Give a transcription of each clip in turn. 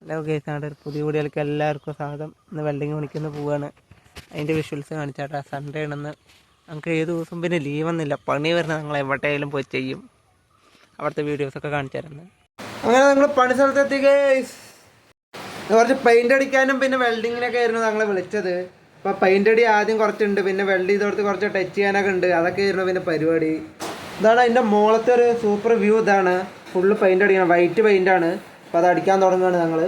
Hello guys, നമ്മുടെ ഒരു പുതിയ വീഡിയോയിലേക്ക് എല്ലാവർക്കും സ്വാഗതം. ഇന്ന് വെൽഡിങ് പണിക്കൊന്ന് പോവുകയാണ്. അതിൻ്റെ വിഷ്വൽസ് കാണിച്ചാട്ടാ. സൺഡേ ആണെന്ന്. നമുക്ക് ഏത് ദിവസം പിന്നെ ലീവൊന്നുമില്ല. പണി വരുന്നത് ഞങ്ങൾ എവിടെയെങ്കിലും പോയി ചെയ്യും. അവിടുത്തെ വീഡിയോസൊക്കെ കാണിച്ചു തരുന്നത്. അങ്ങനെ ഞങ്ങൾ പണി സ്ഥലത്തെത്തി ഗൈസ്. കുറച്ച് പെയിൻ്റ് അടിക്കാനും പിന്നെ വെൽഡിങ്ങിനൊക്കെ ആയിരുന്നു ഞങ്ങൾ വിളിച്ചത്. അപ്പോൾ പെയിൻ്റ് അടി ആദ്യം കുറച്ചുണ്ട്, പിന്നെ വെൽഡ് ചെയ്തോടത്ത് കുറച്ച് ടച്ച് ചെയ്യാനൊക്കെ ഉണ്ട്. അതൊക്കെ ആയിരുന്നു പിന്നെ പരിപാടി. ഇതാണ് അതിൻ്റെ മുകളത്തെ ഒരു സൂപ്പർ വ്യൂ. ഇതാണ് ഫുള്ള് പെയിൻ്റ് അടിക്കണം, വൈറ്റ് പെയിൻ്റാണ്. അപ്പോൾ അത് അടിക്കാൻ തുടങ്ങുകയാണ് ഞങ്ങൾ.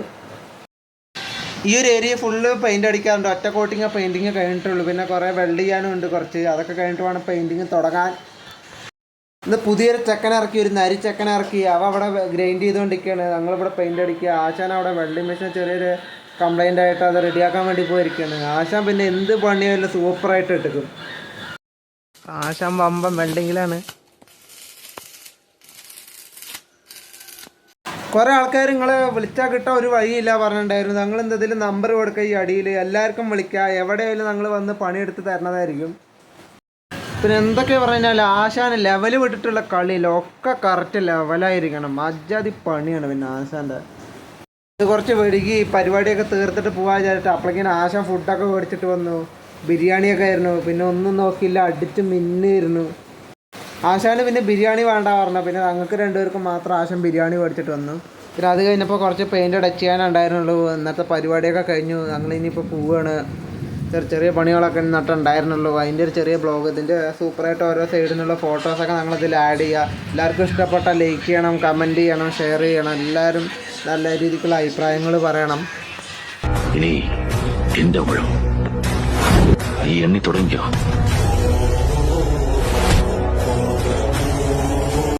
ഈ ഒരു ഏരിയ ഫുള്ള് പെയിൻ്റ് അടിക്കാറുണ്ട്. ഒറ്റ കോട്ടിങ് പെയിൻറ്റിങ് കഴിഞ്ഞിട്ടുള്ളൂ. പിന്നെ കുറേ വെൽഡ് ചെയ്യാനും ഉണ്ട് കുറച്ച്. അതൊക്കെ കഴിഞ്ഞിട്ട് വേണം പെയിൻറ്റിങ് തുടങ്ങാൻ. ഇന്ന് പുതിയൊരു ചെക്കനെ ഇറക്കി, ഒരു നരി ചെക്കനെ ഇറക്കി. അവിടെ ഗ്രൈൻഡ് ചെയ്തുകൊണ്ടിരിക്കുകയാണ്. ഞങ്ങളിവിടെ പെയിൻ്റ് അടിക്കുക. ആശാൻ അവിടെ വെൽഡിങ് മെഷീൻ ചെറിയൊരു കംപ്ലൈൻ്റ് ആയിട്ട് അത് റെഡിയാക്കാൻ വേണ്ടി പോയിരിക്കുകയാണ്. ആശാൻ പിന്നെ എന്ത് പണിയല്ല സൂപ്പറായിട്ട് ഇട്ടിക്കും. ആശാൻ വമ്പൻ വെൽഡിങ്ങിലാണ്. കുറേ ആൾക്കാർ നിങ്ങളെ വിളിച്ചാൽ കിട്ടാൻ ഒരു വഴിയില്ല പറഞ്ഞിട്ടുണ്ടായിരുന്നു. ഞങ്ങൾ എന്തെങ്കിലും നമ്പർ കൊടുക്കുക ഈ അടിയിൽ, എല്ലാവർക്കും വിളിക്കുക. എവിടെയായാലും ഞങ്ങൾ വന്ന് പണിയെടുത്ത് തരണതായിരിക്കും. പിന്നെ എന്തൊക്കെ പറഞ്ഞാൽ ആശാൻ ലെവൽ വിട്ടിട്ടുള്ള കളിയിലൊക്കെ കറക്റ്റ് ലെവലായിരിക്കണം. അജാതി പണിയാണ്. പിന്നെ ആശാൻ്റെ ഇത് കുറച്ച് വൈകി പരിപാടിയൊക്കെ തീർത്തിട്ട് പോകാൻ വിചാരിച്ചിട്ട് അപ്പോഴേക്കും ആശാൻ ഫുഡൊക്കെ മേടിച്ചിട്ട് വന്നു. ബിരിയാണിയൊക്കെ ആയിരുന്നു. പിന്നെ ഒന്നും നോക്കിയില്ല, അടിച്ച് മിന്നായിരുന്നു. ആശാന് പിന്നെ ബിരിയാണി വേണ്ട പറഞ്ഞു. പിന്നെ ഞങ്ങൾക്ക് രണ്ടുപേർക്കും മാത്രം ആശാൻ ബിരിയാണി മേടിച്ചിട്ട് വന്നു. പിന്നെ അത് കഴിഞ്ഞപ്പോൾ കുറച്ച് പെയിൻ്റ് ടച്ച് ചെയ്യാനുണ്ടായിരുന്നുള്ളൂ. ഇന്നത്തെ പരിപാടിയൊക്കെ കഴിഞ്ഞു. ഞങ്ങളിനിയിപ്പോൾ പോവുകയാണ്. ചെറിയ ചെറിയ പണികളൊക്കെ ഇന്നിട്ടുണ്ടായിരുന്നുള്ളൂ. അതിൻ്റെ ഒരു ചെറിയ ബ്ലോഗ്. ഇതിൻ്റെ സൂപ്പറായിട്ട് ഓരോ സൈഡിൽ നിന്നുള്ള ഫോട്ടോസൊക്കെ ഞങ്ങളിതിൽ ആഡ് ചെയ്യുക. എല്ലാവർക്കും ഇഷ്ടപ്പെട്ടാൽ ലൈക്ക് ചെയ്യണം, കമൻറ്റ് ചെയ്യണം, ഷെയർ ചെയ്യണം. എല്ലാവരും നല്ല രീതിക്കുള്ള അഭിപ്രായങ്ങൾ പറയണം. ഇനി എൻ്റെ എണ്ണി തുടങ്ങിയോ?